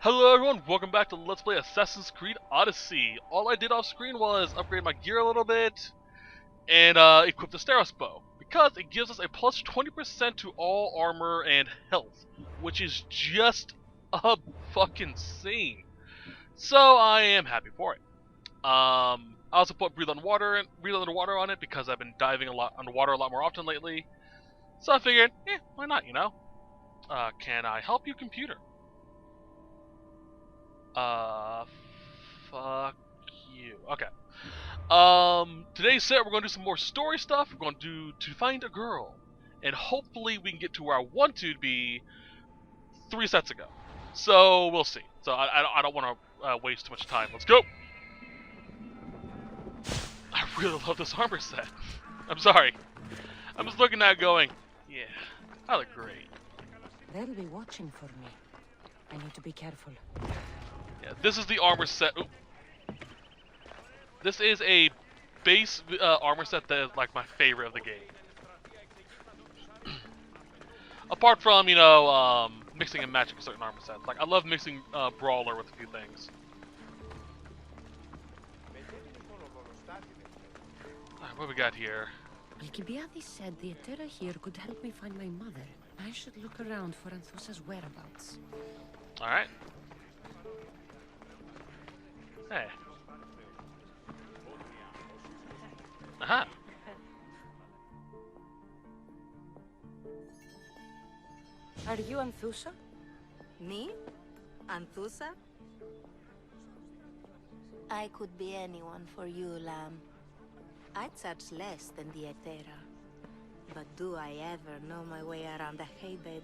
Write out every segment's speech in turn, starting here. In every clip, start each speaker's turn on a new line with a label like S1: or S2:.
S1: Hello everyone, welcome back to Let's Play Assassin's Creed Odyssey. All I did off screen was upgrade my gear a little bit and equip the Staros bow, because it gives us a plus 20% to all armor and health, which is just a fucking insane. So I am happy for it. I also put breathe underwater on it because I've been diving a lot underwater a lot more often lately. So I figured, why not, you know? Can I help you, computer? Fuck you. Okay. Today's set, we're going to do some more story stuff. We're going to do To Find a Girl. And hopefully we can get to where I want to be 3 sets ago. So, we'll see. So, I don't want to waste too much time. Let's go! I really love this armor set. I'm sorry. I'm just looking at it going, yeah, I look great.
S2: They'll be watching for me. I need to be careful.
S1: Yeah, this is the armor set. Ooh. This is a base armor set that is like my favorite of the game. Apart from, you know, mixing and matching certain armor sets. Like, I love mixing Brawler with a few things. Alright, what we got here?
S2: Alcibiades said the Etera here could help me find my mother. I should look around for Anthusa's whereabouts.
S1: Alright. Hey. Aha.
S2: Are you Anthusa?
S3: Me? Anthusa? I could be anyone for you, Lamb. I charge less than the Etera. But do I ever know my way around a haybed?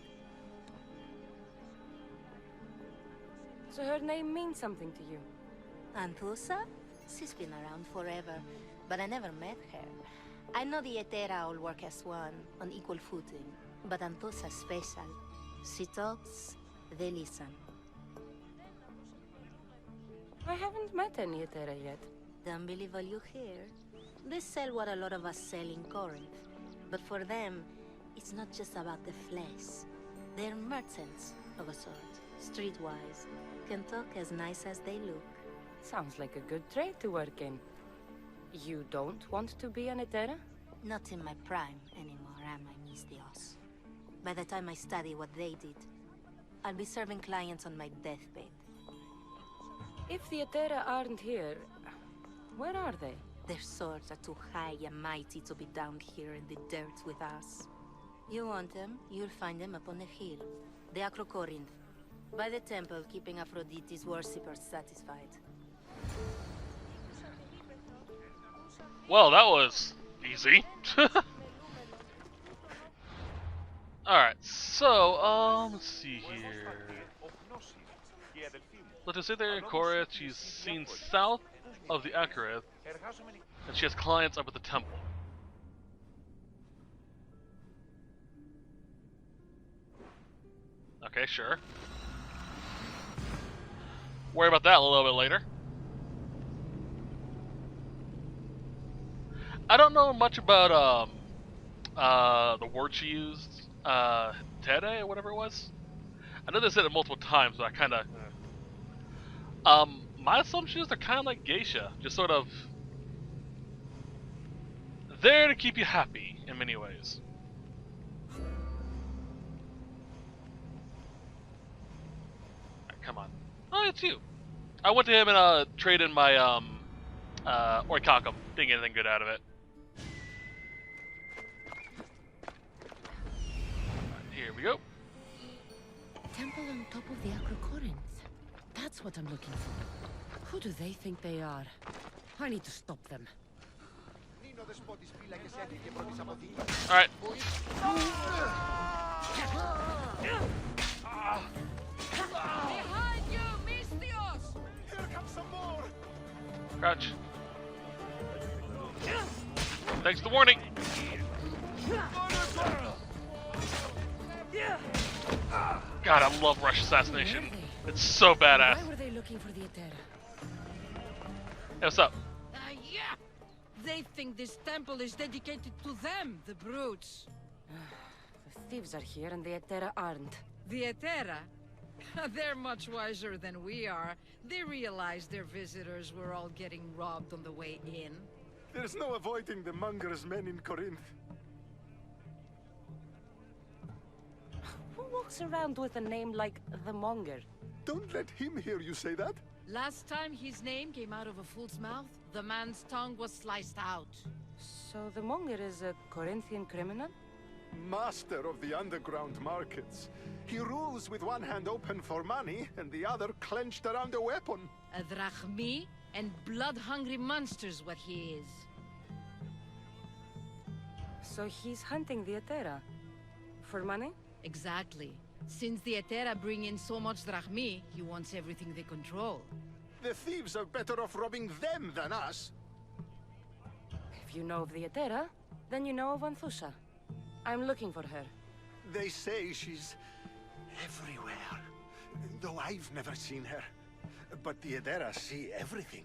S2: So her name means something to you?
S3: Anthusa? She's been around forever, but I never met her. I know the Etera all work as one, on equal footing. But Anthusa's special. She talks, they listen.
S2: I haven't met any Etera yet.
S3: Don't believe all you hear. They sell what a lot of us sell in Corinth. But for them, it's not just about the flesh. They're merchants of a sort, streetwise. Can talk as nice as they look.
S2: Sounds like a good trade to work in. You don't want to be an Etera?
S3: Not in my prime anymore, am I, Miss Dios? By the time I study what they did, I'll be serving clients on my deathbed.
S2: If the Etera aren't here, where are they?
S3: Their swords are too high and mighty to be down here in the dirt with us. You want them, you'll find them up on the hill. The Acrocorinth. By the temple, keeping Aphrodite's worshippers satisfied.
S1: Well, that was easy. Alright, so, let's see here. Let's just say there in Corinth, she's seen south of the Acorith, and she has clients up at the temple. Okay, sure. Worry about that a little bit later. I don't know much about the word she used, Tere or whatever it was. I know they said it multiple times, but I kind of. My assumption is they're kind of like geisha, just sort of there to keep you happy in many ways. Right, come on. Oh, it's you. I went to him and traded in my Oikakum. Didn't get anything good out of it. Right, here we go.
S2: Temple on top of the Acrocorinth. That's what I'm looking for. Who do they think they are? I need to stop them.
S1: Alright.
S4: Behind you, Mystios!
S5: Here comes some more!
S1: Crouch. Thanks for the warning. God, I love rush assassination. It's so badass.
S2: Why were they looking for the Etera?
S1: Hey, what's up?
S4: Yeah! They think this temple is dedicated to them, the brutes.
S2: The thieves are here and the Etera aren't.
S4: The Etera? They're much wiser than we are. They realized their visitors were all getting robbed on the way in.
S5: There's no avoiding the monger's men in Corinth.
S2: Who walks around with a name like the Monger?
S5: Don't let him hear you say that.
S4: Last time his name came out of a fool's mouth, the man's tongue was sliced out.
S2: So the Monger is a Corinthian criminal?
S5: Master of the underground markets. He rules with one hand open for money and the other clenched around a weapon.
S4: A drachmi and blood-hungry monster's what he is.
S2: So he's hunting the Etera. For money?
S4: Exactly. Since the Etera bring in so much drachmi, he wants everything they control.
S5: The thieves are better off robbing them than us.
S2: If you know of the Etera, then you know of Anthusa. I'm looking for her.
S5: They say she's everywhere, though I've never seen her. But the Edera see everything.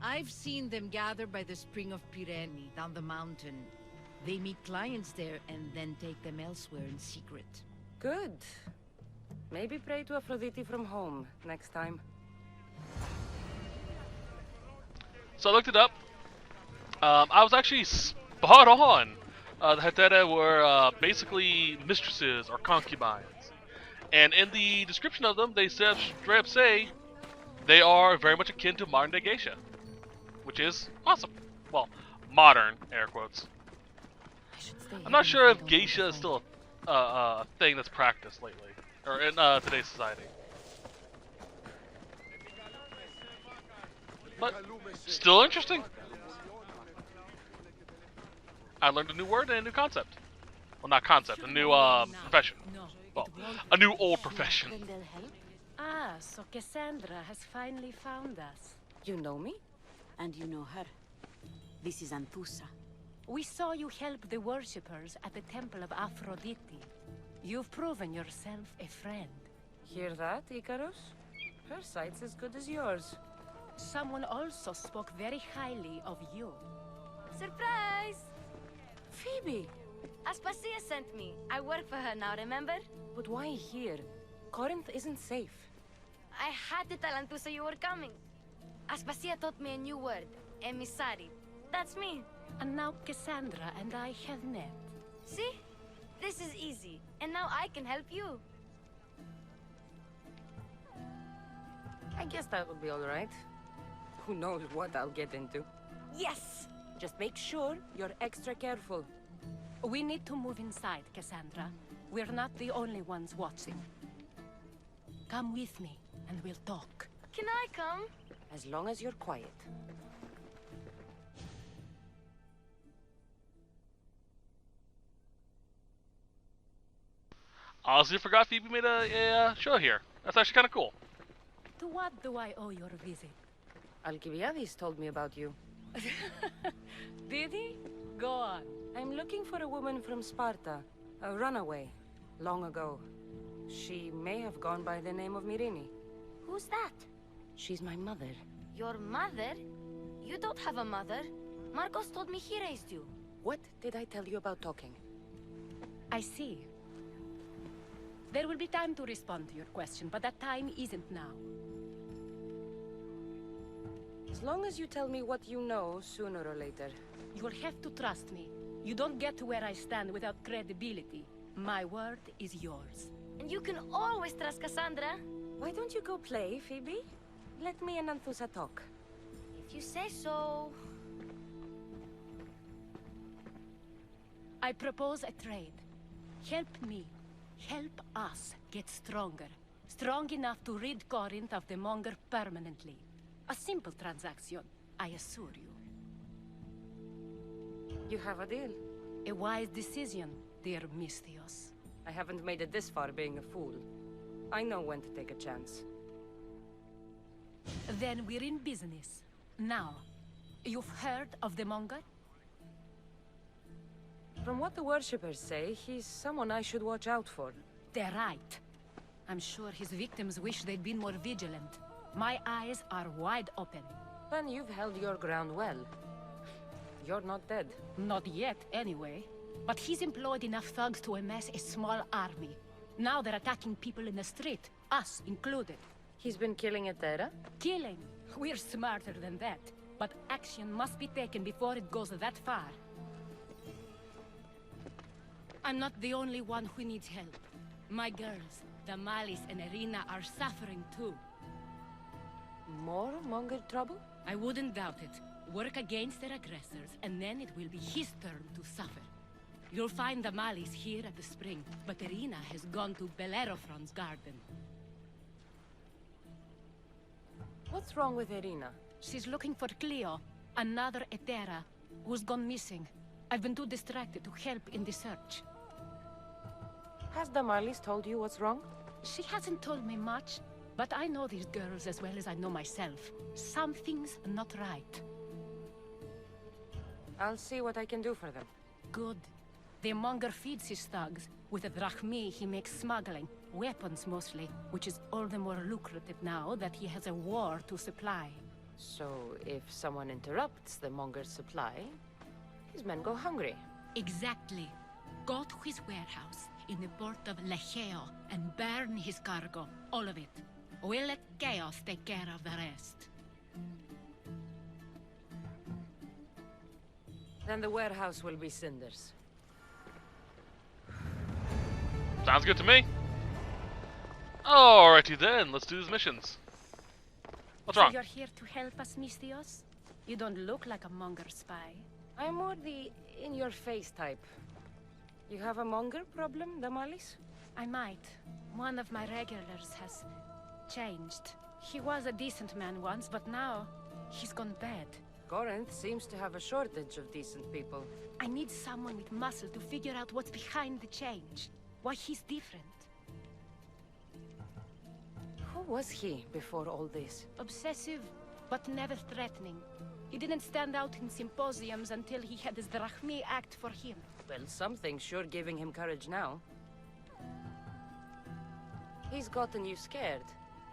S4: I've seen them gather by the spring of Pireni, down the mountain. They meet clients there and then take them elsewhere in secret.
S2: Good. Maybe pray to Aphrodite from home next time.
S1: So I looked it up. I was actually spot on. The Hetera were basically mistresses or concubines. And in the description of them, they said, straight up say, they are very much akin to modern day geisha. Which is awesome. Well, modern, air quotes. I'm not sure if geisha is still a thing that's practiced lately. Or in today's society. But, still interesting. I learned a new word and a new concept. Well, not concept, a new profession. Well, a new old profession.
S3: Then they'll help.
S2: Ah, so Kassandra has finally found us. You know me?
S6: And you know her. This is Anthusa.
S2: We saw you help the worshippers at the temple of Aphrodite. You've proven yourself a friend. Hear that, Icarus? Her sight's as good as yours. Someone also spoke very highly of you.
S7: Surprise!
S2: Phoebe!
S7: Aspasia sent me. I work for her now, remember?
S2: But why here? Corinth isn't safe.
S7: I had to tell Anthusa you were coming. Aspasia taught me a new word. Emissary. That's me.
S2: And now Kassandra and I have met.
S7: See? This is easy. And now I can help you.
S2: I guess that will be alright. Who knows what I'll get into.
S7: Yes!
S2: Just make sure you're extra careful. We need to move inside, Kassandra. We're not the only ones watching. Come with me, and we'll talk.
S7: Can I come?
S2: As long as you're quiet.
S1: Honestly, forgot Phoebe made a show here. That's actually kind of cool.
S2: To what do I owe your visit? Alcibiades told me about you. Did he? Go on. I'm looking for a woman from Sparta. A runaway. Long ago. She may have gone by the name of Myrine.
S7: Who's that?
S2: She's my mother.
S7: Your mother? You don't have a mother. Marcos told me he raised you.
S2: What did I tell you about talking? I see. There will be time to respond to your question, but that time isn't now. As long as you tell me what you know, sooner or later. You will have to trust me. You don't get to where I stand without credibility. My word is yours.
S7: And you can always trust Kassandra.
S2: Why don't you go play, Phoebe? Let me and Anthusa talk.
S7: If you say so.
S2: I propose a trade. Help me. Help us get stronger. Strong enough to rid Corinth of the Monger permanently. A simple transaction, I assure you. You have a deal. A wise decision, dear Misthios. I haven't made it this far being a fool. I know when to take a chance. Then we're in business. Now, you've heard of the Monger? From what the worshippers say, he's someone I should watch out for. They're right. I'm sure his victims wish they'd been more vigilant. My eyes are wide open. Then you've held your ground well. You're not dead. Not yet, anyway. But he's employed enough thugs to amass a small army. Now they're attacking people in the street. us included.
S8: He's been killing Etera?
S2: Killing? We're smarter than that. But action must be taken before it goes that far. I'm not the only one who needs help. My girls, Damalis and Irina, are suffering too.
S8: More Monger trouble?
S2: I wouldn't doubt it. Work against their aggressors, and then it will be his turn to suffer. You'll find Damalis here at the spring, but Irina has gone to Bellerophon's garden.
S8: What's wrong with Irina?
S2: She's looking for Cleo, another Etera, who's gone missing. I've been too distracted to help in the search.
S8: Has Damalis told you what's wrong?
S2: She hasn't told me much, but I know these girls as well as I know myself. Something's not right.
S8: I'll see what I can do for them.
S2: Good. The monger feeds his thugs. With the drachmi, he makes smuggling. Weapons, mostly. Which is all the more lucrative now that he has a war to supply.
S8: So, if someone interrupts the monger's supply, his men go hungry.
S2: Exactly. Go to his warehouse in the port of Lecheo and burn his cargo. All of it. We'll let chaos take care of the rest.
S8: Then the warehouse will be cinders.
S1: Sounds good to me. Alrighty then, let's do these missions. What's wrong?
S2: So you're here to help us, Mystios? You don't look like a monger spy.
S8: I'm more the in-your-face type. You have a monger problem, Damalis?
S2: I might. One of my regulars has changed. He was a decent man once, but now he's gone bad.
S8: Corinth seems to have a shortage of decent people.
S2: I need someone with muscle to figure out what's behind the change. Why he's different.
S8: Who was he before all this?
S2: Obsessive, but never threatening. He didn't stand out in symposiums until he had his drachmi act for him.
S8: Well, something's sure giving him courage now. He's gotten you scared.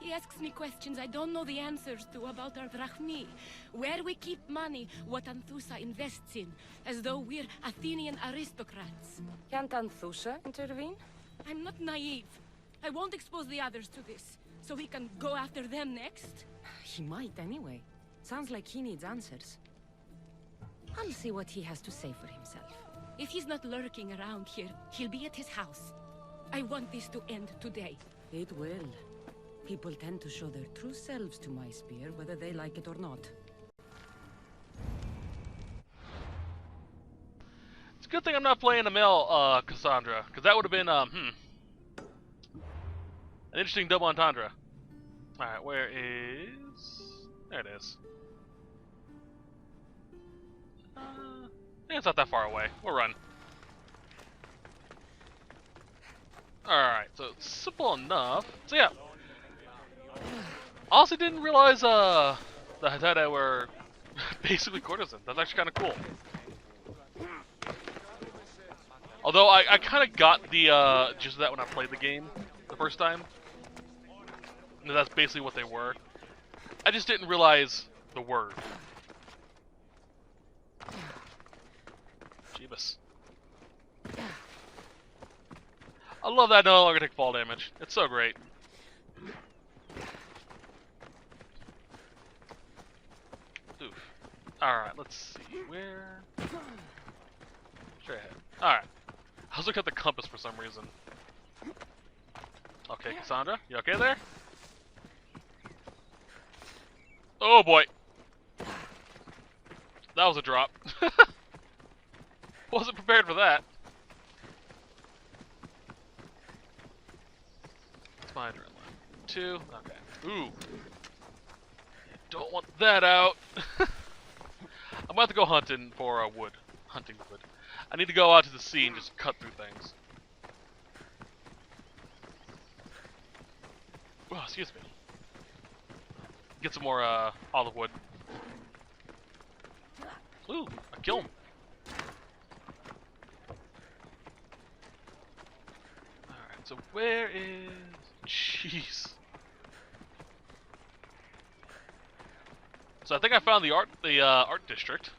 S2: He asks me questions I don't know the answers to about our drachmi. Where we keep money, what Anthusa invests in. As though we're Athenian aristocrats.
S8: Can't Anthusa intervene?
S2: I'm not naive. I won't expose the others to this. So he can go after them next?
S8: He might anyway. Sounds like he needs answers. I'll see what he has to say for himself.
S2: If he's not lurking around here, he'll be at his house. I want this to end today.
S8: It will. People tend to show their true selves to my spear, whether they like it or not.
S1: It's a good thing I'm not playing a male Kassandra, because that would have been, an interesting double entendre. Alright, where is... There it is. It's not that far away. We'll run. Alright, so it's simple enough. So yeah. Honestly didn't realize the Hatata were basically courtesans. That's actually kind of cool. Although I kind of got the gist of that when I played the game the first time. And that's basically what they were. I just didn't realize the word. Jeebus. I love that I no longer take fall damage. It's so great. Oof. Alright, let's see. Where? Straight ahead. Alright. I was looking at the compass for some reason. Okay, Kassandra, you okay there? Oh boy. That was a drop. Wasn't prepared for that. It's my adrenaline. 2. Okay. Ooh. Don't want that out. I'm gonna have to go hunting for wood. Hunting wood. I need to go out to the sea and just cut through things. Oh, excuse me. Get some more olive wood. Ooh, I killed him. Alright, so where is... Jeez. So I think I found the art district.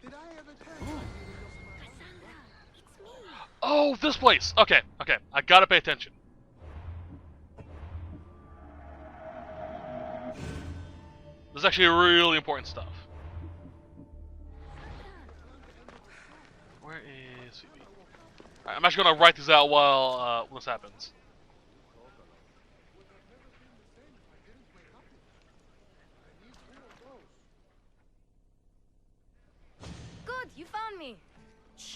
S5: Did I ever tell you?
S1: Oh, this place! Okay, okay. I gotta pay attention. This is actually really important stuff. Where is Phoebe? Alright, I'm actually gonna write these out while this happens.
S7: Good, you found me.
S2: Shh!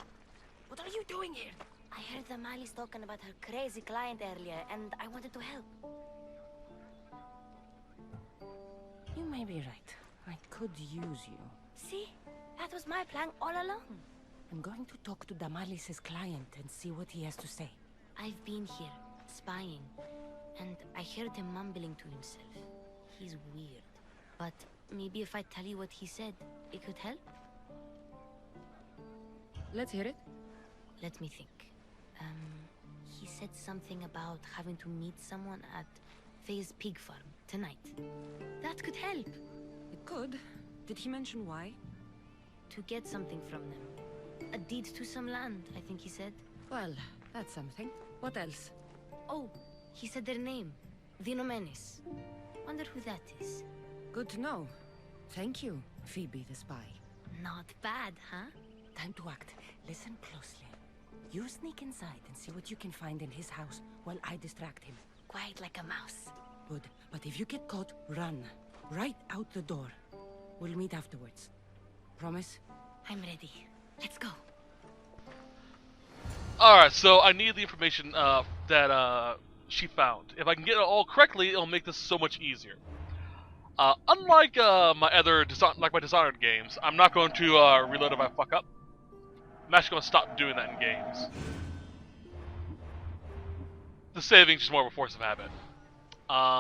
S2: What are you doing here?
S7: I heard the Mali's talking about her crazy client earlier, and I wanted to help.
S2: You may be right. I could use you.
S7: See? That was my plan all along.
S2: I'm going to talk to Damalis's client and see what he has to say.
S7: I've been here, spying, and I heard him mumbling to himself. He's weird. But maybe if I tell you what he said, it could help?
S2: Let's hear it.
S7: Let me think. He said something about having to meet someone at Faye's pig farm tonight. That could help.
S2: It could. Did he mention why?
S7: To get something from them. A deed to some land, I think he said.
S2: Well, that's something. What else?
S7: Oh, he said their name. The Nomenes. Wonder who that is.
S2: Good to know. Thank you, Phoebe the spy.
S7: Not bad, huh?
S2: Time to act. Listen closely. You sneak inside and see what you can find in his house while I distract him.
S7: Quiet like a mouse.
S2: Good. But if you get caught, run. Right out the door. We'll meet afterwards. Promise?
S7: I'm ready. Let's go.
S1: Alright, so I need the information that she found. If I can get it all correctly, it'll make this so much easier. Unlike my other Dishonored games, I'm not going to reload if I fuck up. I'm actually going to stop doing that in games. The saving's just more of a force of habit.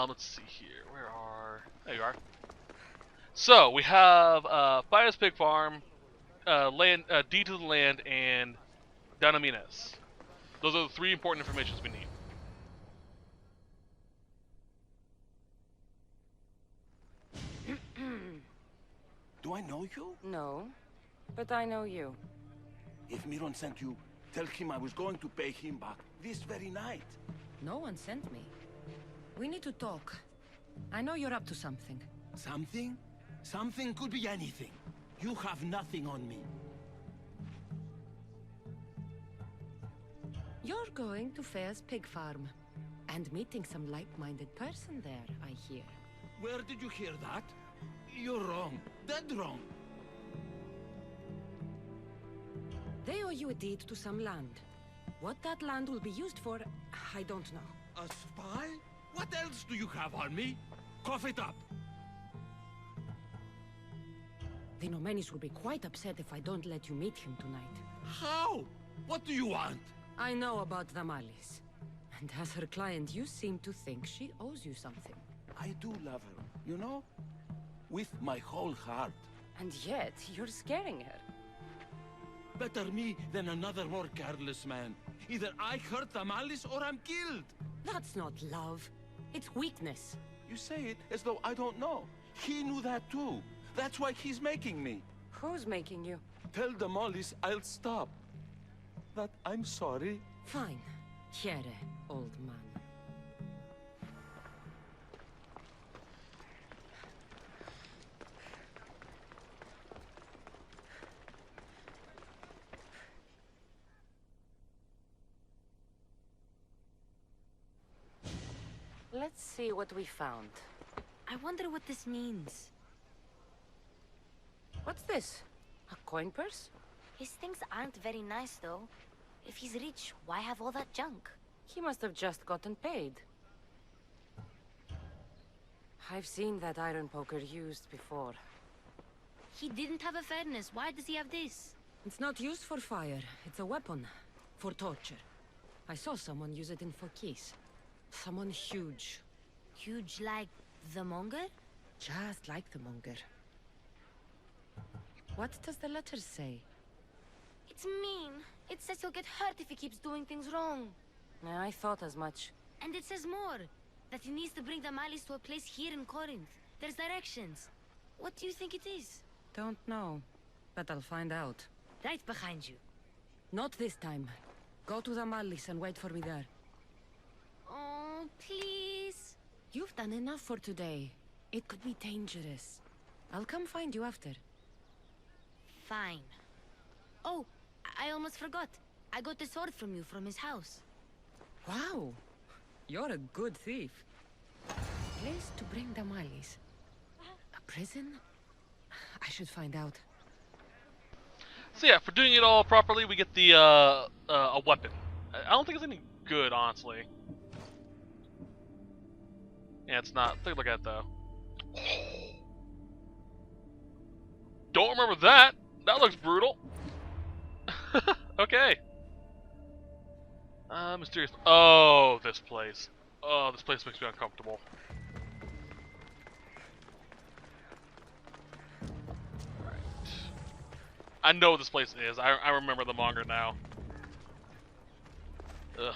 S1: Let's see here. There you are. So we have Faye's Pig Farm, land, deed to the land, and Danomines. Those are the three important informations we need.
S9: Do I know you?
S2: No, but I know you.
S9: If Miron sent you, tell him I was going to pay him back this very night.
S2: No one sent me. We need to talk. I know you're up to something.
S9: Something? Something could be anything. You have nothing on me.
S2: You're going to Faye's pig farm. And meeting some like-minded person there, I hear.
S9: Where did you hear that? You're wrong. Dead wrong.
S2: They owe you a deed to some land. What that land will be used for, I don't know.
S9: A spy? What else do you have on me? Cough it up.
S2: The Nomenes will be quite upset if I don't let you meet him tonight.
S9: How? What do you want?
S2: I know about Damalis. And as her client, you seem to think she owes you something.
S9: I do love her, you know? With my whole heart.
S2: And yet, you're scaring her.
S9: Better me than another more careless man. Either I hurt Damalis or I'm killed.
S2: That's not love. It's weakness.
S9: You say it as though I don't know. He knew that too. That's why he's making me.
S2: Who's making you?
S9: Tell Damalis I'll stop. That I'm sorry.
S2: Fine. Here, old man. Let's see what we found.
S7: I wonder what this means.
S2: What's this? A coin purse?
S7: His things aren't very nice, though. If he's rich, why have all that junk?
S2: He must have just gotten paid. I've seen that iron poker used before.
S7: He didn't have a furnace. Why does he have this?
S2: It's not used for fire. It's a weapon. For torture. I saw someone use it in Phokis. Someone huge.
S7: Huge like the Monger?
S2: Just like the Monger. What does the letter say?
S7: It's mean. It says he'll get hurt if he keeps doing things wrong.
S2: I thought as much.
S7: And it says more. That he needs to bring the Malis to a place here in Corinth. There's directions. What do you think it is?
S2: Don't know. But I'll find out.
S7: Right behind you.
S2: Not this time. Go to the Malis and wait for me there.
S7: Oh, please.
S2: You've done enough for today. It could be dangerous.
S8: I'll come find you after.
S7: Fine. Oh, I almost forgot. I got the sword from you from his house.
S8: Wow. You're a good thief. Place to bring the Malis. A prison? I should find out.
S1: So yeah, for doing it all properly, we get the a weapon. I don't think it's any good, honestly. Yeah, it's not. Take a look at it, though. Don't remember that. That looks brutal. Okay. Mysterious. Oh, this place. Oh, this place makes me uncomfortable. Alright. I know what this place is. I remember the manga now. Ugh.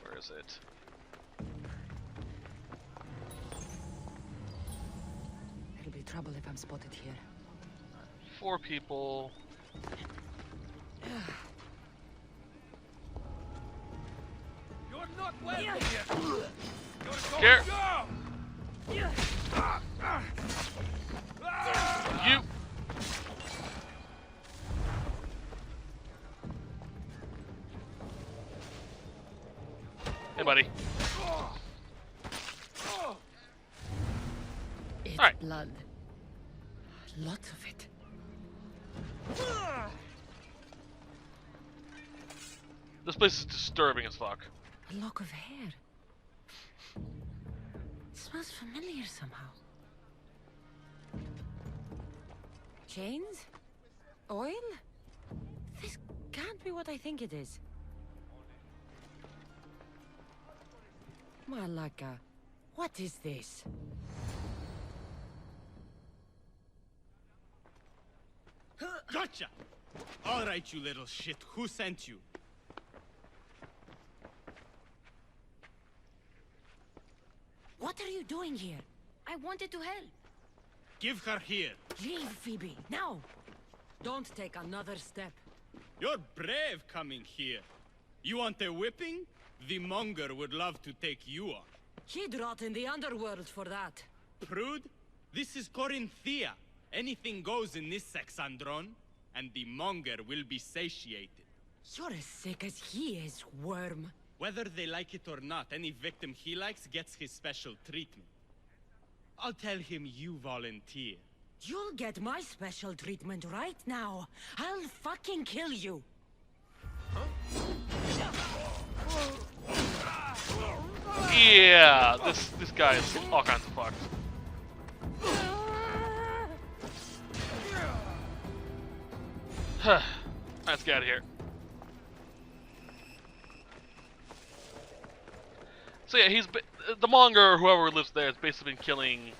S1: Where is it?
S8: It'll be trouble if I'm spotted here.
S1: 4 people.
S9: You're not welcome here.
S1: Care. You. Hey, buddy.
S8: It's
S1: Alright.
S8: blood. Lots of it.
S1: This place is disturbing as fuck.
S8: A lock of hair. It smells familiar somehow. Chains? Oil? This can't be what I think it is. Malaka, what is this?
S9: Gotcha! Alright, you little shit. Who sent you?
S8: What are you doing here?
S7: I wanted to help.
S9: Give her here.
S8: Leave, Phoebe, now! Don't take another step.
S9: You're brave coming here. You want a whipping? The monger would love to take you on.
S8: He'd rot in the underworld for that.
S9: Prude, this is Corinthia. Anything goes in this Kassandron, and the monger will be satiated.
S8: You're as sick as he is, worm.
S9: Whether they like it or not, any victim he likes gets his special treatment. I'll tell him you volunteer.
S8: You'll get my special treatment right now. I'll fucking kill you.
S1: Yeah, this guy is all kinds of fucked. Let's get out of here. So yeah, the monger or whoever lives there has basically been killing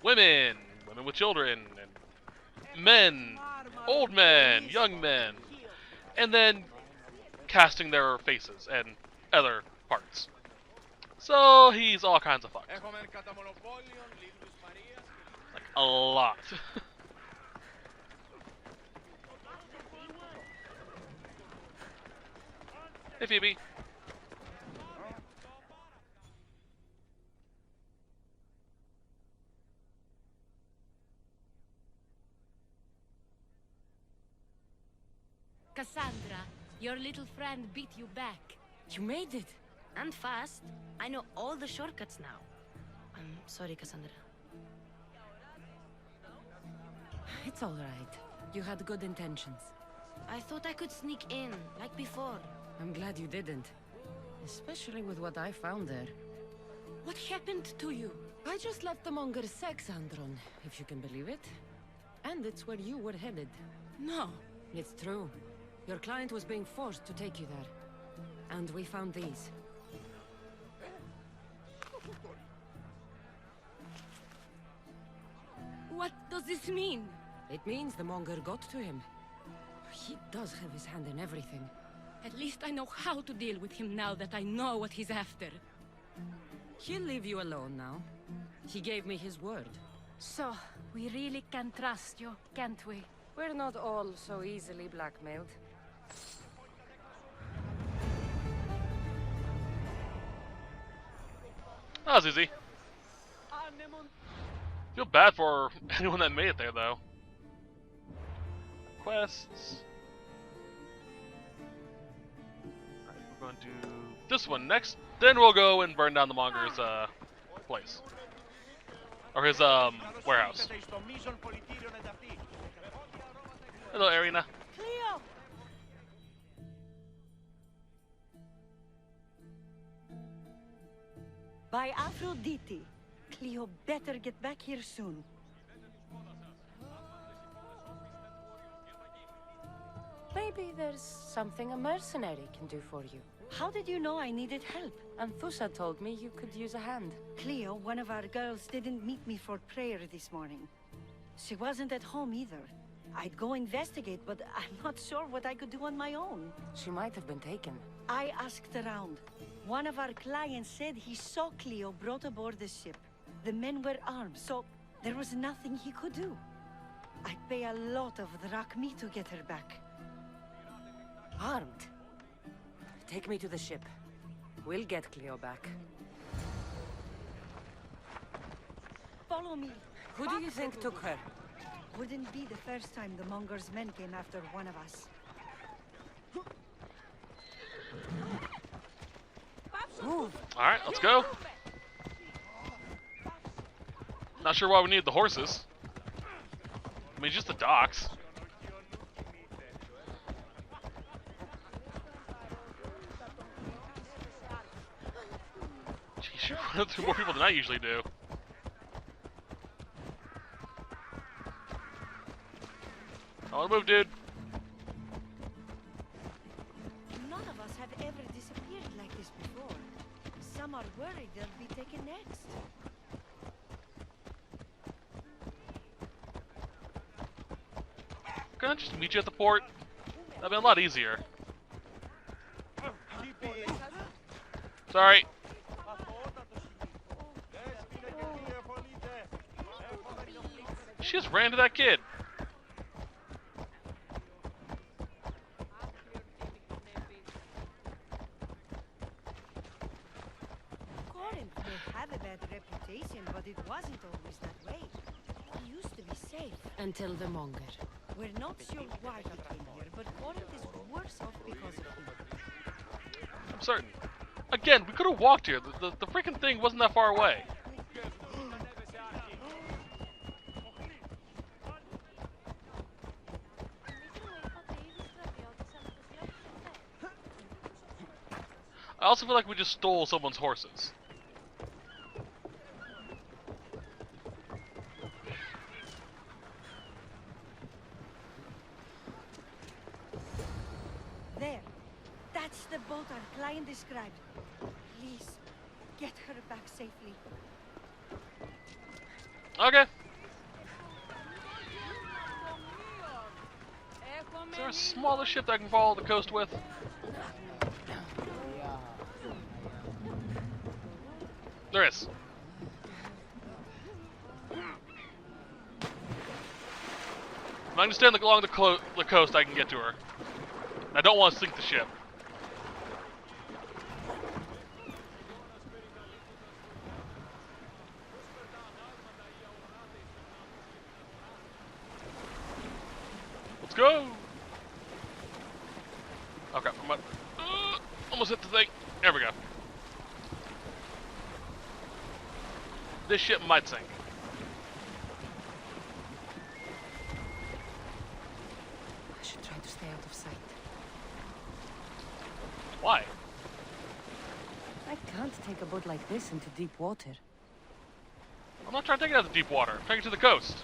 S1: women with children, and men, old men, young men, and then casting their faces and other parts. So he's all kinds of fucked. Like a lot. Hey, Phoebe.
S7: Kassandra, your little friend beat you back.
S8: You made it.
S7: And fast. I know all the shortcuts now. I'm sorry, Kassandra.
S8: It's all right. You had good intentions.
S7: I thought I could sneak in, like before.
S8: I'm glad you didn't. Especially with what I found there.
S7: What happened to you?
S8: I just left the monger's Kassandron, if you can believe it. And it's where you were headed.
S7: No.
S8: It's true. Your client was being forced to take you there. And we found these.
S7: What does this mean?
S8: It means the monger got to him. He does have his hand in everything.
S7: At least I know how to deal with him now that I know what he's after.
S8: He'll leave you alone now. He gave me his word.
S7: So, we really can trust you, can't we?
S2: We're not all so easily blackmailed.
S1: That was easy. Feel bad for anyone that made it there, though. Quests. Alright, we're going to do this one next. Then we'll go and burn down the monger's place. Or his warehouse. Hello, Arena.
S6: Cleo! By Aphrodite. Cleo better get back here soon.
S2: Maybe there's something a mercenary can do for you.
S6: How did you know I needed help?
S2: Anthusa told me you could use a hand.
S6: Cleo, one of our girls, didn't meet me for prayer this morning. She wasn't at home either. I'd go investigate, but I'm not sure what I could do on my own.
S2: She might have been taken.
S6: I asked around. One of our clients said he saw Cleo brought aboard the ship. The men were armed, so there was nothing he could do. I'd pay a lot of drachmi to get her back.
S2: Armed? Take me to the ship. We'll get Cleo back.
S6: Follow me.
S2: Who do you think took her?
S6: Wouldn't be the first time the Monger's men came after one of us.
S2: Move.
S1: Alright, let's go. Not sure why we need the horses. I mean, just the docks. Jeez, you run through more people than I usually do. I wanna move, dude.
S6: None of us have ever disappeared like this before. Some are worried they'll be taken next.
S1: Can I just meet you at the port? That'd be a lot easier. Sorry. She just ran to that kid.
S6: Corinth may have a bad reputation, but it wasn't always that way. It used to be safe.
S2: Until the Monger.
S6: We're not sure why he came here, but Corinth is worse off because of him.
S1: I'm certain. Again, we could have walked here. The freaking thing wasn't that far away. I also feel like we just stole someone's horses.
S6: There. That's the boat our client described. Please, get her back safely.
S1: Okay. Is there a smaller ship that I can follow the coast with? There is. If I can stand along the coast, I can get to her. I don't want to sink the ship. Let's go! Okay, I'm almost hit the thing. There we go. This ship might sink.
S2: I should try to stay out of sight.
S1: Why?
S2: I can't take a boat like this into deep water.
S1: I'm not trying to take it out of the deep water. I'm taking it to the coast.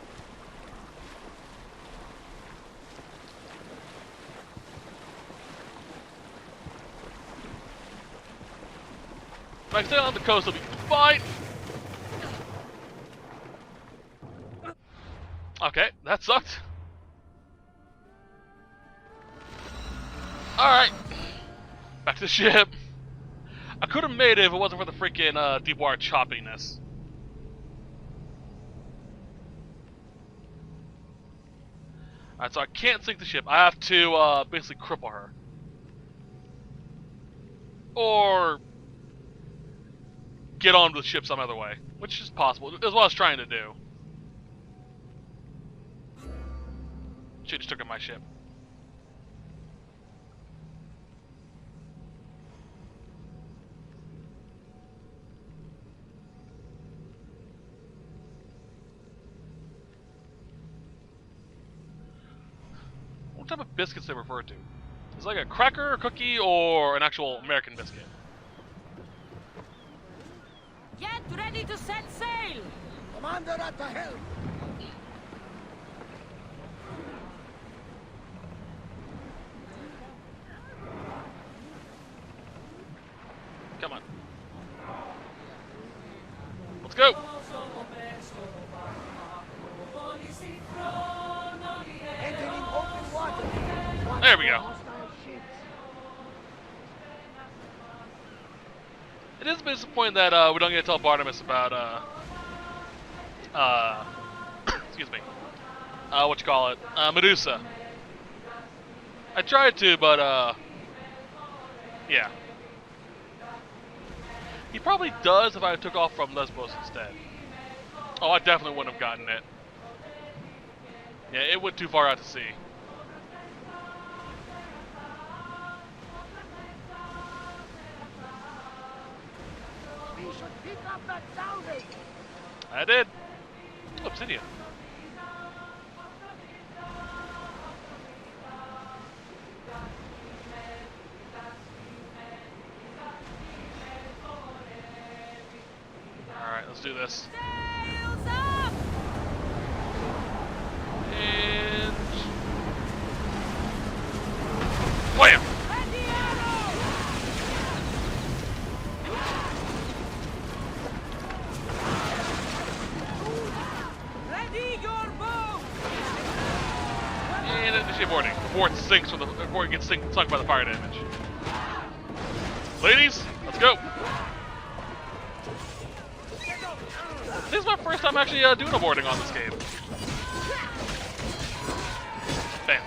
S1: If I stay on the coast, it'll be fine. Okay, that sucked. Alright. Back to the ship. I could have made it if it wasn't for the freaking deep water choppiness. Alright, so I can't sink the ship. I have to basically cripple her. Or get on the ship some other way, which is possible. Is what I was trying to do. Shit just took in my ship. What type of biscuits they refer to? Is it like a cracker, a cookie, or an actual American biscuit?
S2: Get ready to set sail!
S5: Commander at the helm!
S1: Come on. Let's go!
S5: Entering open water.
S1: There we go. It is a bit disappointing that we don't get to tell Barnabas about excuse me, what you call it, Medusa. I tried to, but yeah. He probably does if I took off from Lesbos instead. Oh, I definitely wouldn't have gotten it. Yeah, it went too far out to sea.
S5: We should pick up that salvage.
S1: I did. Obsidian. Alright, let's do this.
S2: Sails up!
S1: And... wham!
S2: Ready arrow! Ready your bow!
S1: And initiate boarding before it sinks before it gets sunk by the fire damage. Ladies, let's go! This is my first time actually doing a boarding on this game. Bam.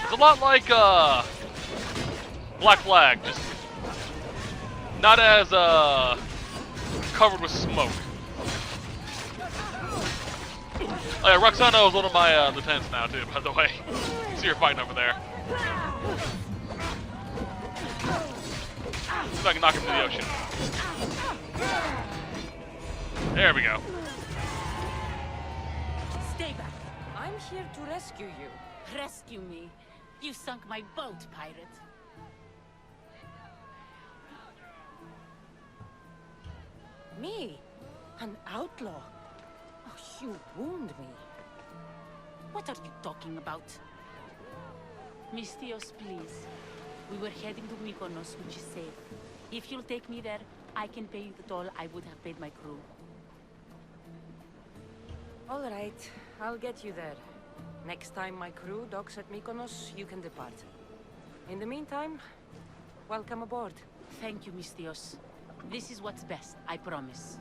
S1: It's a lot like Black Flag, just not as covered with smoke. Oh yeah, Roxana is one of my lieutenants now too, by the way. See her fighting over there. See if I can knock him into the ocean. There we go.
S2: Stay back. I'm here to rescue you.
S10: Rescue me. You sunk my boat, pirate.
S2: Me? An outlaw? Oh, you wound me.
S10: What are you talking about? Mystios, please. We were heading to Mykonos, which is safe. If you'll take me there, I can pay you the toll I would have paid my crew.
S2: All right, I'll get you there. Next time my crew docks at Mykonos, you can depart. In the meantime, welcome aboard.
S10: Thank you, Mystios. This is what's best, I promise.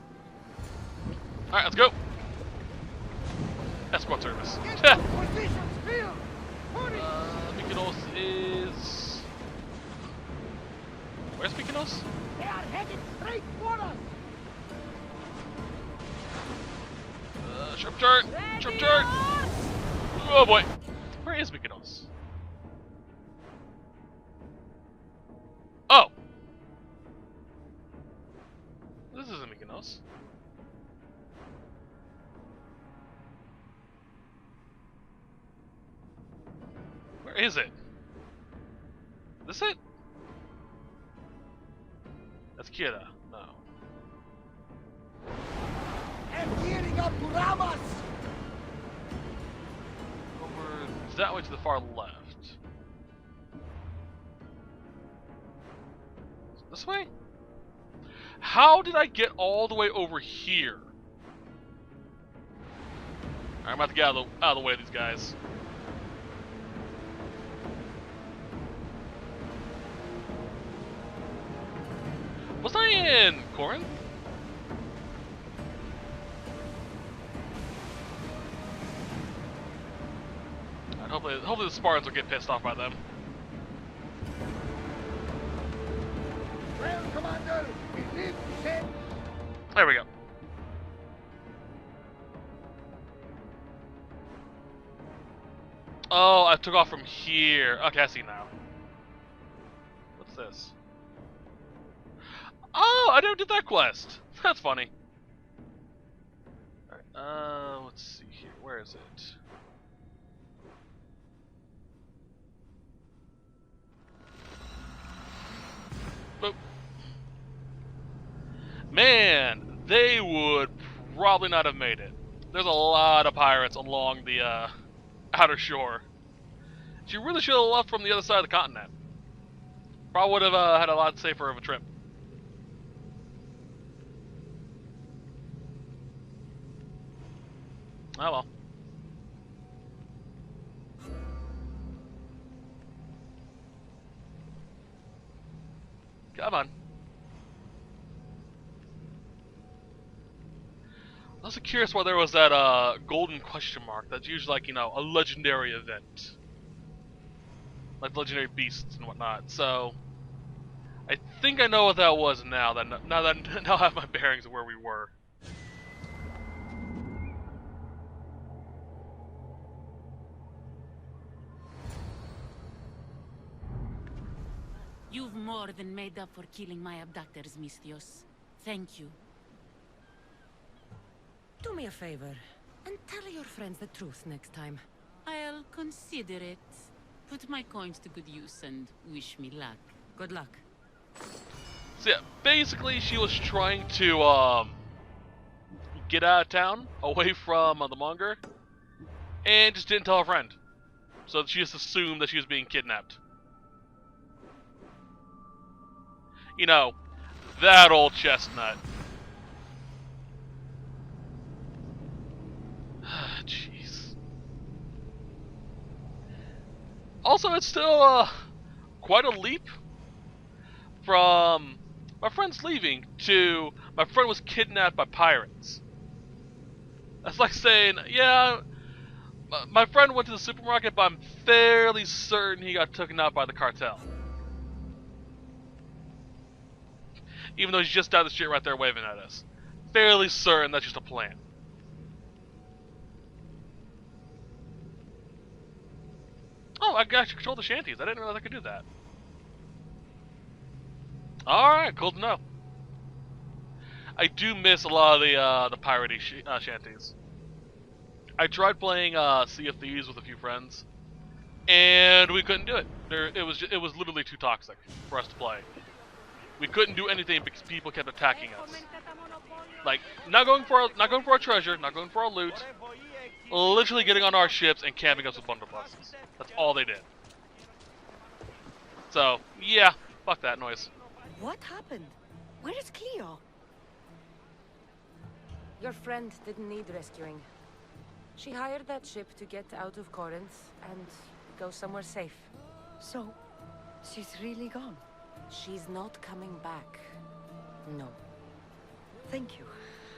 S1: Alright, let's go. Escort service. Mykonos is... where's Mykonos?
S5: They are headed straight for us.
S1: Sharp turn! Sharp turn! Oh boy! Where is Mykonos? Oh! This isn't Mykonos. Where is it? This it? That's Kira. No.
S5: And gearing up to ram us.
S1: Over that way to the far left. This way? How did I get all the way over here? Alright, I'm about to get out of the way of these guys. Was I in Corinth? Alright, hopefully the Spartans will get pissed off by them.
S5: Well, Commander,
S1: There we go. Oh, I took off from here. Okay, I see now. What's this? Oh, I never did that quest. That's funny. Alright, let's see here. Where is it? Boop. Man, they would probably not have made it. There's a lot of pirates along the outer shore. She really should have left from the other side of the continent. Probably would have had a lot safer of a trip. Oh well. Come on. I was curious why there was that golden question mark. That's usually like, you know, a legendary event. Like legendary beasts and whatnot. So I think I know what that was now now I have my bearings of where we were.
S10: You've more than made up for killing my abductors, Misthios. Thank you.
S2: Do me a favor, and tell your friends the truth next time.
S10: I'll consider it. Put my coins to good use and wish me luck.
S2: Good luck.
S1: So yeah, basically she was trying to get out of town, away from the monger, and just didn't tell a friend. So she just assumed that she was being kidnapped. You know, that old chestnut. Jeez. Also, it's still quite a leap from my friend's leaving to my friend was kidnapped by pirates. That's like saying, yeah, my friend went to the supermarket, but I'm fairly certain he got taken out by the cartel. Even though he's just down the street right there waving at us. Fairly certain that's just a plan. Oh, I can actually control the shanties. I didn't realize I could do that. Alright, cool to know. I do miss a lot of the piratey shanties. I tried playing Sea of Thieves with a few friends, and we couldn't do it. It was literally too toxic for us to play. We couldn't do anything because people kept attacking us. Like, not going for our treasure, not going for our loot, literally getting on our ships and camping us with blunderbusses. That's all they did. So, yeah, fuck that noise.
S6: What happened? Where is Cleo?
S2: Your friend didn't need rescuing. She hired that ship to get out of Corinth and go somewhere safe.
S6: So, she's really gone?
S2: She's not coming back. No.
S6: Thank you.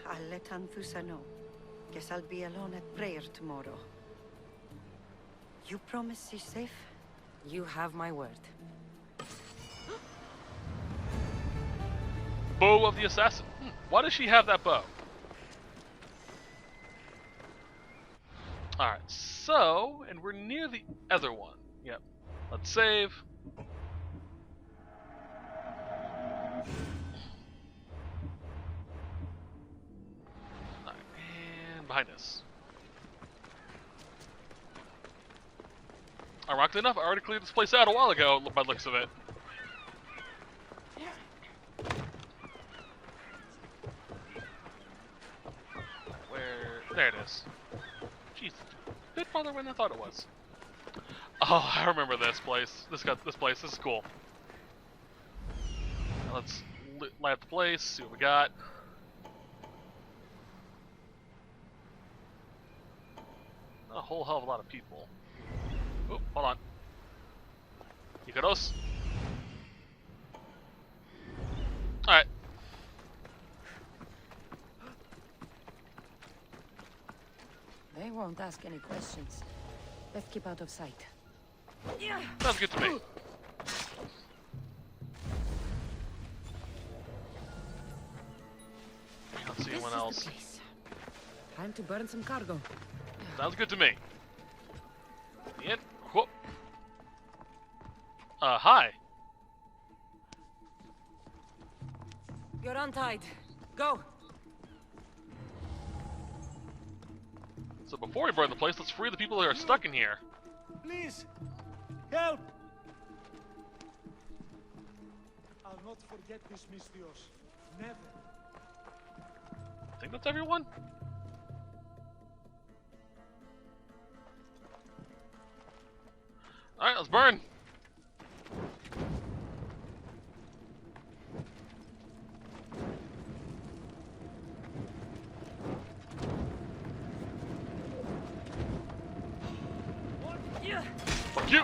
S6: I'll let Anthusa know. Guess I'll be alone at prayer tomorrow. You promise she's safe?
S2: You have my word.
S1: Bow of the assassin. Why does she have that bow? Alright, so, and we're near the other one. Yep. Let's save. Alright, and behind us. Ironically enough, I already cleared this place out a while ago, by the looks of it. There it is. Jeez, a bit farther away than I thought it was. Oh, I remember this place. This place. This is cool. Now let's light up the place. See what we got. Not a whole hell of a lot of people. Oh, hold on. Ikaros. All right.
S2: They won't ask any questions. Let's keep out of sight.
S1: Sounds good to me. anyone else.
S8: Time to burn some cargo.
S1: Sounds good to me. And whoop. Hi.
S2: You're untied. Go.
S1: So before we burn the place, let's free the people that are stuck in here.
S11: Please, help! I'll not forget this, Mystios. Never.
S1: I think that's everyone? Alright, let's burn! Fuck you!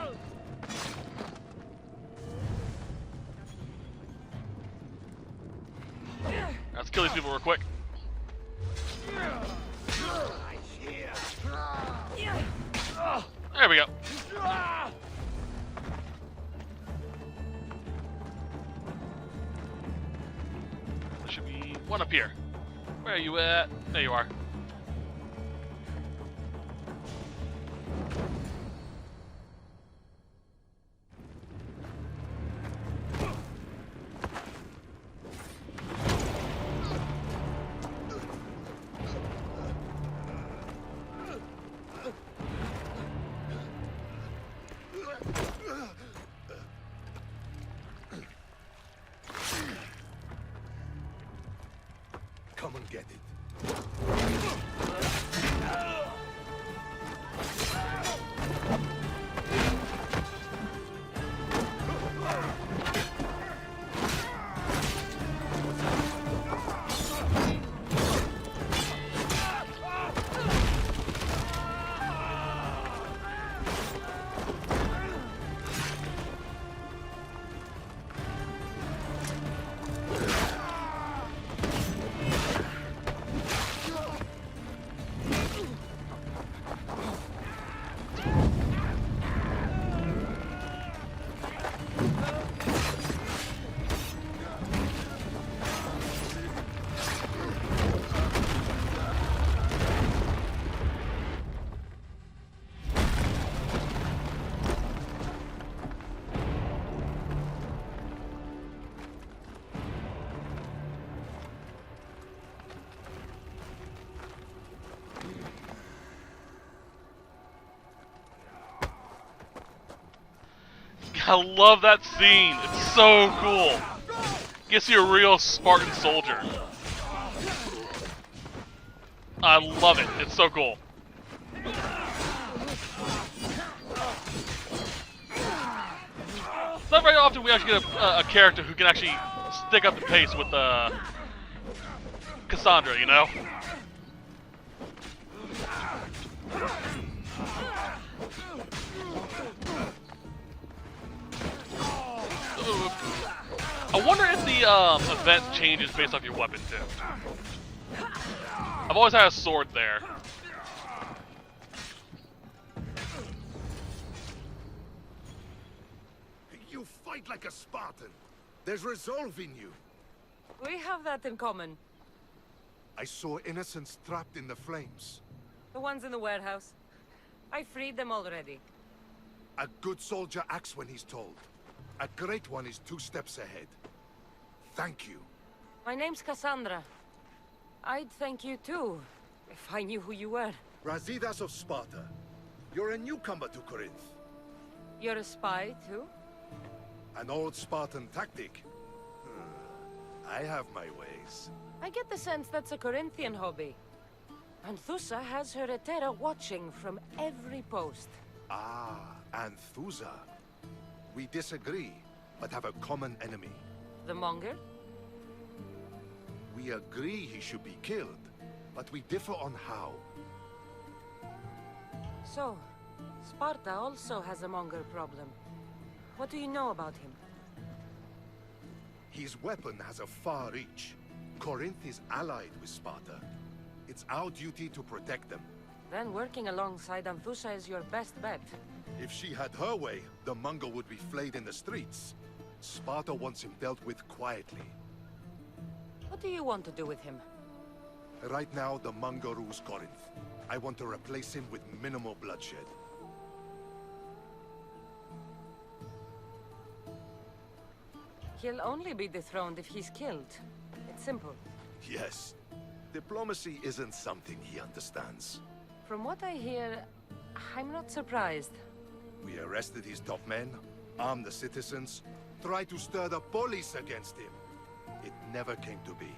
S1: Let's kill these people real quick. There we go. There should be one up here. Where are you at? There you are.
S5: Come and get it.
S1: I love that scene. It's so cool. Gets you a real Spartan soldier. I love it. It's so cool. It's not very often we actually get a character who can actually stick up the pace with Kassandra, you know? I wonder if the event changes based off your weapon too. I've always had a sword there.
S5: You fight like a Spartan. There's resolve in you.
S2: We have that in common.
S5: I saw innocents trapped in the flames.
S2: The ones in the warehouse. I freed them already.
S5: A good soldier acts when he's told. A great one is 2 steps ahead. Thank you.
S2: My name's Kassandra. I'd thank you too, if I knew who you were.
S5: Razidas of Sparta. You're a newcomer to Corinth.
S2: You're a spy too?
S5: An old Spartan tactic. I have my ways.
S2: I get the sense that's a Corinthian hobby. Anthusa has her Etera watching from every post.
S5: Ah, Anthusa. We disagree, but have a common enemy.
S2: The Monger?
S5: We agree he should be killed, but we differ on how.
S2: So, Sparta also has a Monger problem. What do you know about him?
S5: His weapon has a far reach. Corinth is allied with Sparta. It's our duty to protect them.
S2: Then working alongside Anthusa is your best bet.
S5: If she had her way, the Monger would be flayed in the streets. Sparta wants him dealt with quietly.
S2: What do you want to do with him?
S5: Right now, the Monger rules Corinth. I want to replace him with minimal bloodshed.
S2: He'll only be dethroned if he's killed. It's simple.
S5: Yes. Diplomacy isn't something he understands.
S2: From what I hear, I'm not surprised.
S5: We arrested his top men, armed the citizens, tried to stir the police against him. It never came to be.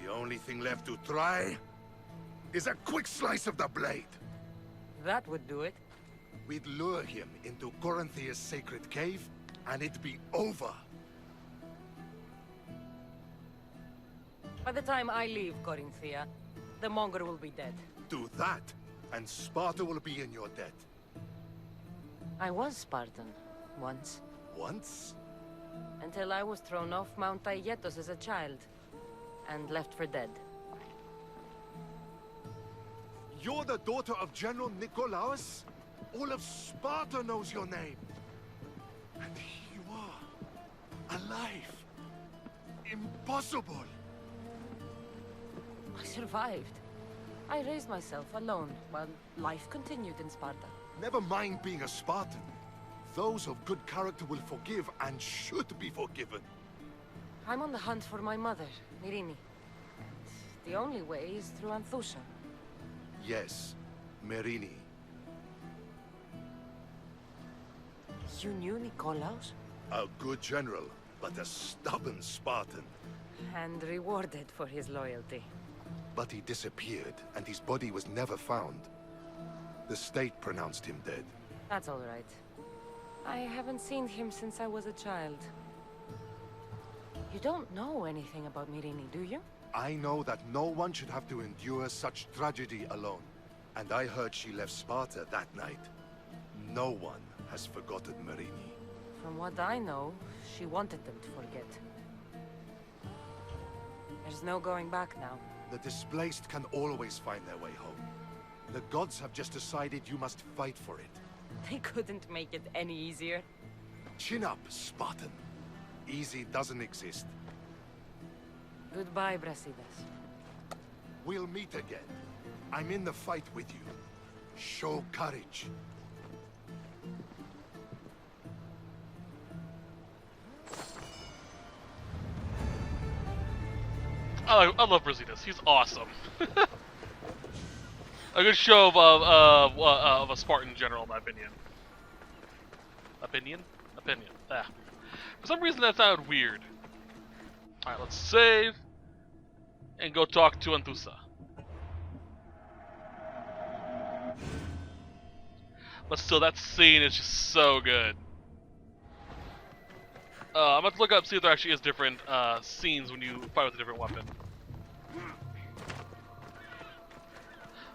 S5: The only thing left to try is a quick slice of the blade.
S2: That would do it.
S5: We'd lure him into Corinthia's sacred cave, and it'd be over.
S2: By the time I leave Corinthia, the Monger will be dead.
S5: Do that, and Sparta will be in your debt.
S2: I was Spartan, once.
S5: Once?
S2: Until I was thrown off Mount Aietos as a child, and left for dead.
S5: You're the daughter of General Nikolaos? All of Sparta knows your name. And here you are, alive. Impossible.
S2: I survived. I raised myself alone, while life continued in Sparta.
S5: Never mind being a Spartan. Those of good character will forgive and should be forgiven.
S2: I'm on the hunt for my mother, Myrini. The only way is through Anthousa.
S5: Yes, Myrini.
S2: You knew Nikolaos?
S5: A good general, but a stubborn Spartan.
S2: And rewarded for his loyalty.
S5: But he disappeared, and his body was never found. The state pronounced him dead.
S2: That's all right. I haven't seen him since I was a child. You don't know anything about Myrini, do you?
S5: I know that no one should have to endure such tragedy alone. And I heard she left Sparta that night. No one has forgotten Myrini.
S2: From what I know, she wanted them to forget. There's no going back now.
S5: The displaced can always find their way home. The gods have just decided you must fight for it.
S2: They couldn't make it any easier.
S5: Chin up, Spartan. Easy doesn't exist.
S2: Goodbye, Brasidas.
S5: We'll meet again. I'm in the fight with you. Show courage.
S1: I love Brasidas. He's awesome. A good show of a Spartan general, in my opinion. Opinion? Ah. For some reason that sounded weird. Alright, let's save. And go talk to Anthousa. But still, that scene is just so good. I'm about to look up, see if there actually is different scenes when you fight with a different weapon.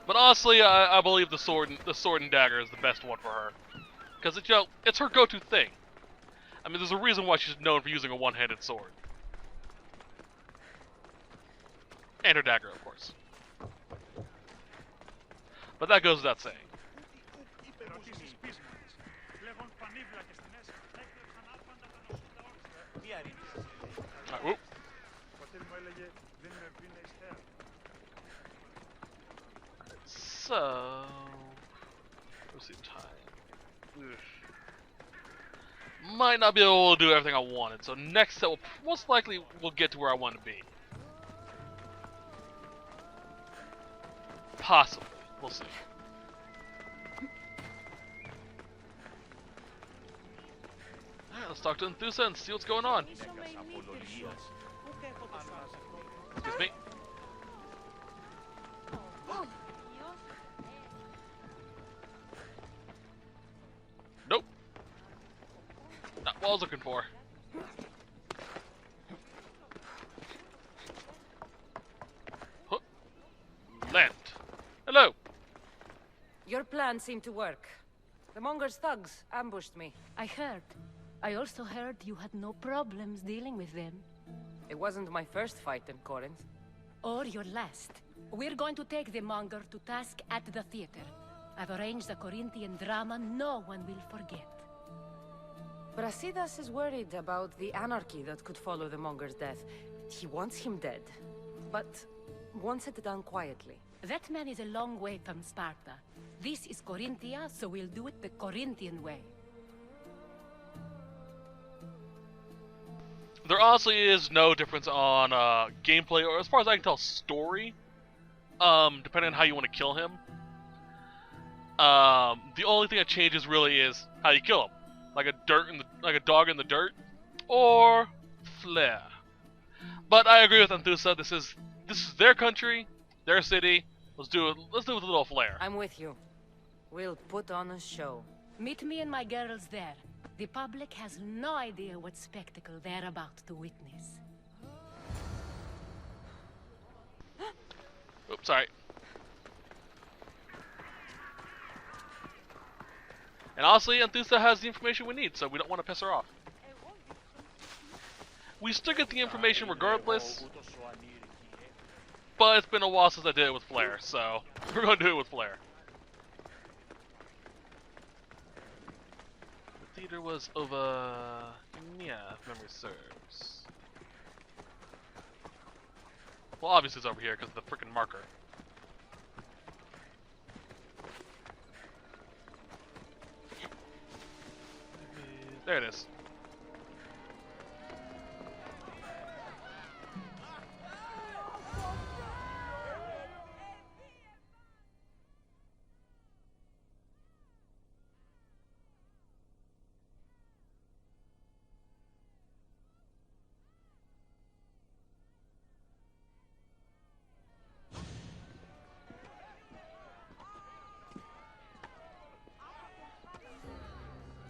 S1: But honestly, I believe the sword and dagger is the best one for her, because it's her go-to thing. I mean, there's a reason why she's known for using a one-handed sword, and her dagger, of course. But that goes without saying. Alright, whoop. So, what's the time? Ugh. Might not be able to do everything I wanted, so next set most likely we'll get to where I want to be. Possibly. We'll see. Alright, let's talk to Anthousa and see what's going on. Excuse me. Nope. Not what I was looking for. Huh. Land. Hello.
S2: Your plan seemed to work. The Monger's thugs ambushed me.
S10: I heard. I also heard you had no problems dealing with them.
S2: It wasn't my first fight in Corinth.
S10: Or your last. We're going to take the Monger to task at the theater. I've arranged a Corinthian drama no one will forget.
S2: Brasidas is worried about the anarchy that could follow the Monger's death. He wants him dead. But once it's done quietly.
S10: That man is a long way from Sparta. This is Corinthia, so we'll do it the Corinthian way.
S1: There honestly is no difference on gameplay, or as far as I can tell, story. Depending on how you want to kill him. The only thing that changes really is how you kill him, like a dog in the dirt, or flare. But I agree with Anthusa. This is their country, their city. Let's do it with a little flair.
S2: I'm with you. We'll put on a show.
S10: Meet me and my girls there. The public has no idea what spectacle they're about to witness.
S1: Oops, sorry. And honestly, Anthusa has the information we need, so we don't want to piss her off. We still get the information regardless, but it's been a while since I did it with Flair, so we're going to do it with Flair. The theater was over... yeah, if memory serves. Well, obviously it's over here because of the frickin' marker. There it is.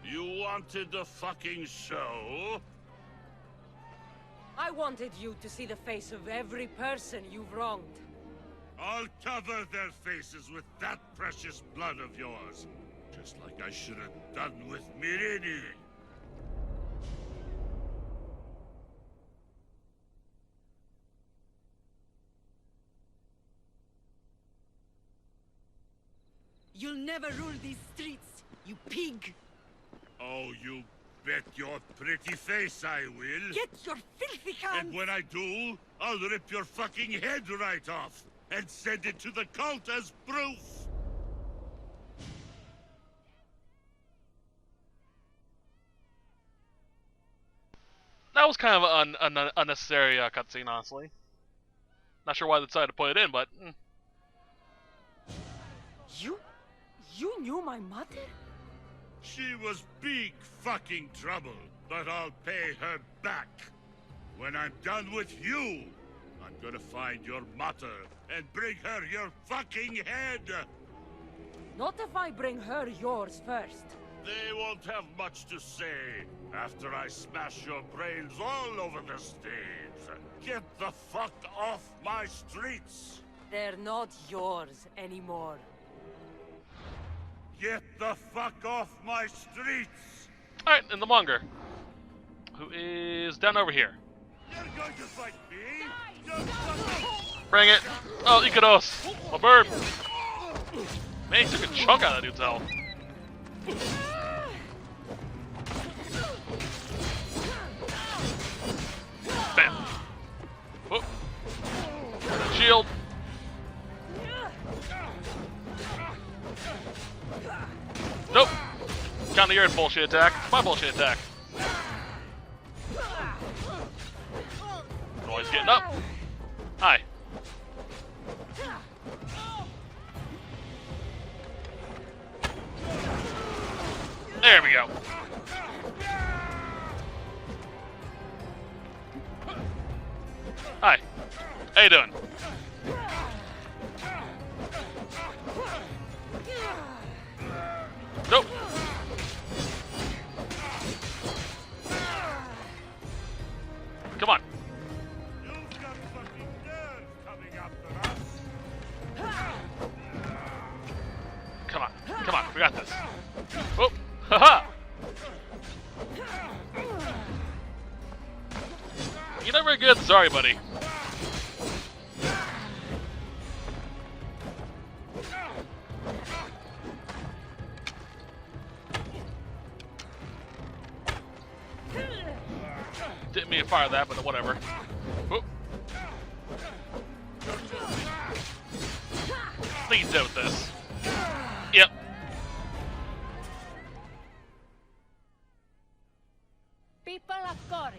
S12: You wanted the fucking show?
S2: I wanted you to see the face of every person you've wronged.
S12: I'll cover their faces with that precious blood of yours. Just like I should have done with Mirini.
S4: You'll never rule these streets, you pig!
S12: Oh, you bet your pretty face I will.
S4: Get your filthy hands!
S12: And when I do, I'll rip your fucking head right off and send it to the cult as proof.
S1: That was kind of an unnecessary cutscene, honestly. Not sure why they decided to put it in, but...
S2: You knew my mother?
S12: She was big fucking trouble, but I'll pay her back. When I'm done with you, I'm gonna find your mother and bring her your fucking head.
S2: Not if I bring her yours first.
S12: They won't have much to say after I smash your brains all over the stage. Get the fuck off my streets.
S2: They're not yours anymore.
S12: Get the fuck off my streets!
S1: Alright, and the Monger, who is down over here.
S12: You're going to fight me?
S1: Bring it! Oh, Ikados! A bird! Man, he took a chunk out of that dude's health. Bam! Whoop! Shield! Nope! Counter your bullshit attack. My bullshit attack. Oh, he's getting up. Hi. There we go. Hi. How you doing? Nope. Come on.
S12: You've got fucking nerves coming after us.
S1: Come on. Come on. We got this. Oh. Haha. You're not very good. Sorry, buddy. Didn't mean to fire that, but whatever. Whoop. think he's dead with this. Yep.
S10: People of Corinth,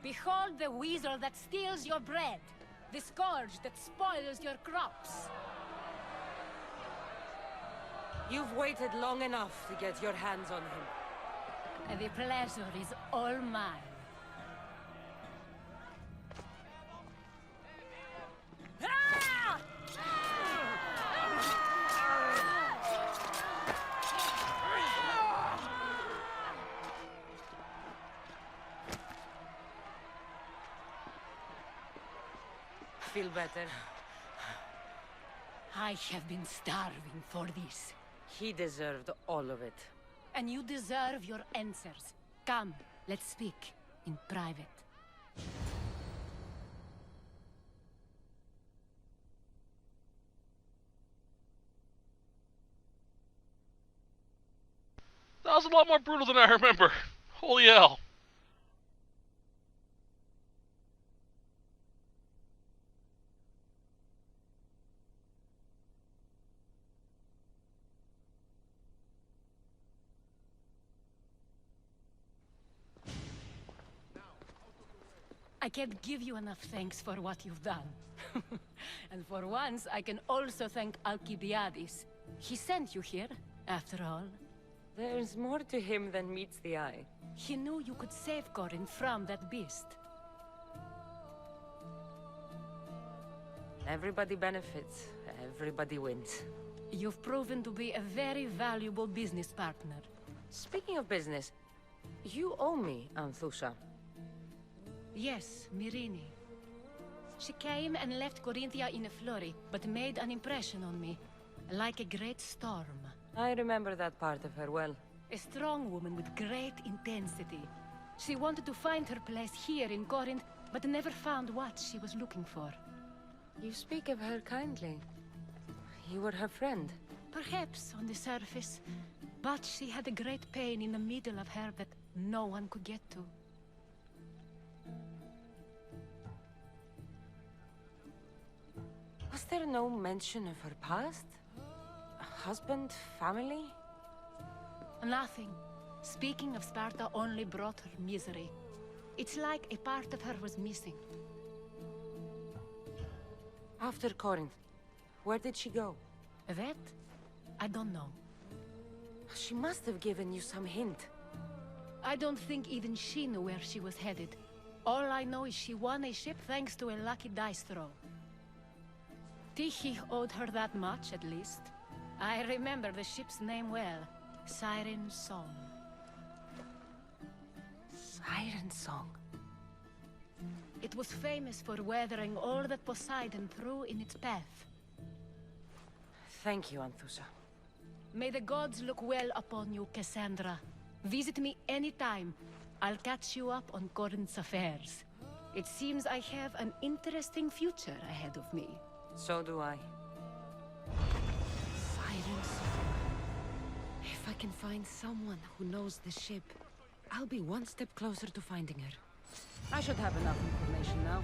S10: behold the weasel that steals your bread, the scourge that spoils your crops.
S2: You've waited long enough to get your hands on him.
S10: The pleasure is all mine. Ah!
S2: Feel better?
S10: I have been starving for this.
S2: He deserved all of it.
S10: And you deserve your answers. Come, let's speak in private.
S1: That was a lot more brutal than I remember. Holy hell.
S10: I can't give you enough thanks for what you've done. And for once, I can also thank Alcibiades. He sent you here, after all.
S2: There's more to him than meets the eye.
S10: He knew you could save Corinth from that beast.
S2: Everybody benefits. Everybody wins.
S10: You've proven to be a very valuable business partner.
S2: Speaking of business, you owe me, Anthusha.
S10: Yes, Myrine. She came and left Corinthia in a flurry, but made an impression on me, like a great storm.
S2: I remember that part of her well.
S10: A strong woman with great intensity. She wanted to find her place here in Corinth, but never found what she was looking for.
S2: You speak of her kindly. You were her friend.
S10: Perhaps on the surface, but she had a great pain in the middle of her that no one could get to.
S2: Was there no mention of her past? A husband, family?
S10: Nothing. Speaking of Sparta only brought her misery. It's like a part of her was missing.
S2: After Corinth, where did she go?
S10: That? I don't know.
S2: She must have given you some hint.
S10: I don't think even she knew where she was headed. All I know is she won a ship thanks to a lucky dice throw. Tyche owed her that much, at least. I remember the ship's name well. Siren Song.
S2: Siren Song?
S10: It was famous for weathering all that Poseidon threw in its path.
S2: Thank you, Anthusha.
S10: May the gods look well upon you, Kassandra. Visit me anytime. I'll catch you up on Corinth's affairs. It seems I have an interesting future ahead of me.
S2: So do I.
S8: Siren Song. If I can find someone who knows the ship, I'll be one step closer to finding her.
S2: I should have enough information now.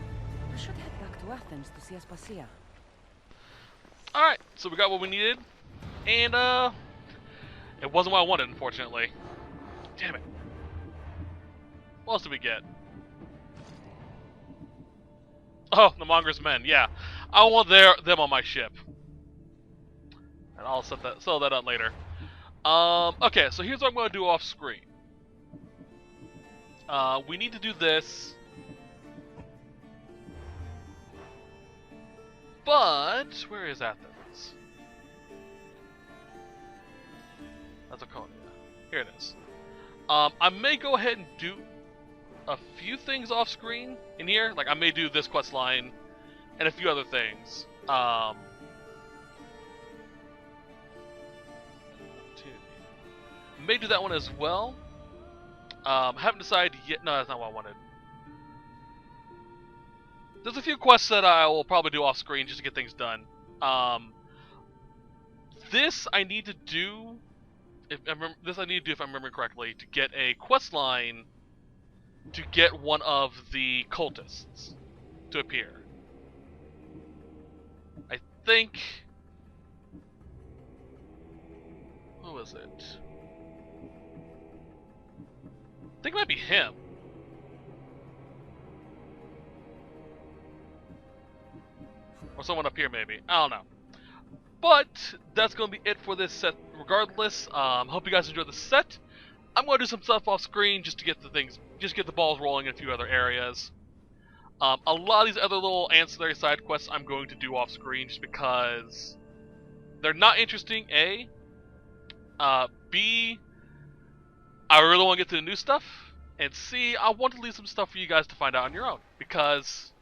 S2: I should head back to Athens to see Aspasia.
S1: Alright, so we got what we needed. And, it wasn't what I wanted, unfortunately. Damn it. What else did we get? Oh, the Monger's men, yeah. I want them on my ship. And I'll settle that up later. Okay, so here's what I'm going to do off screen. We need to do this. But, where is Athens? That's Laconia. Here it is. I may go ahead and do a few things off screen in here. Like, I may do this quest line and a few other things. May do that one as well. Haven't decided yet. No, that's not what I wanted. There's a few quests that I will probably do off screen just to get things done. This I need to do. If I need to do if I remember correctly, to get a quest line to get one of the cultists to appear. I think Who is it? I think it might be him. Or someone up here, maybe. I don't know. But that's going to be it for this set regardless. Hope you guys enjoyed the set. I'm going to do some stuff off screen just to get the balls rolling in a few other areas. A lot of these other little ancillary side quests I'm going to do off screen just because they're not interesting, A. B, I really want to get to the new stuff. And C, I want to leave some stuff for you guys to find out on your own. Because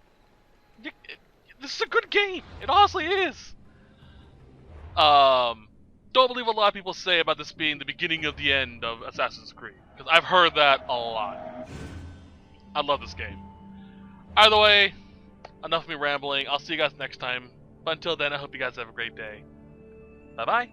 S1: this is a good game. It honestly is. Don't believe what a lot of people say about this being the beginning of the end of Assassin's Creed. Because I've heard that a lot. I love this game. Either way, enough of me rambling. I'll see you guys next time. But until then, I hope you guys have a great day. Bye-bye.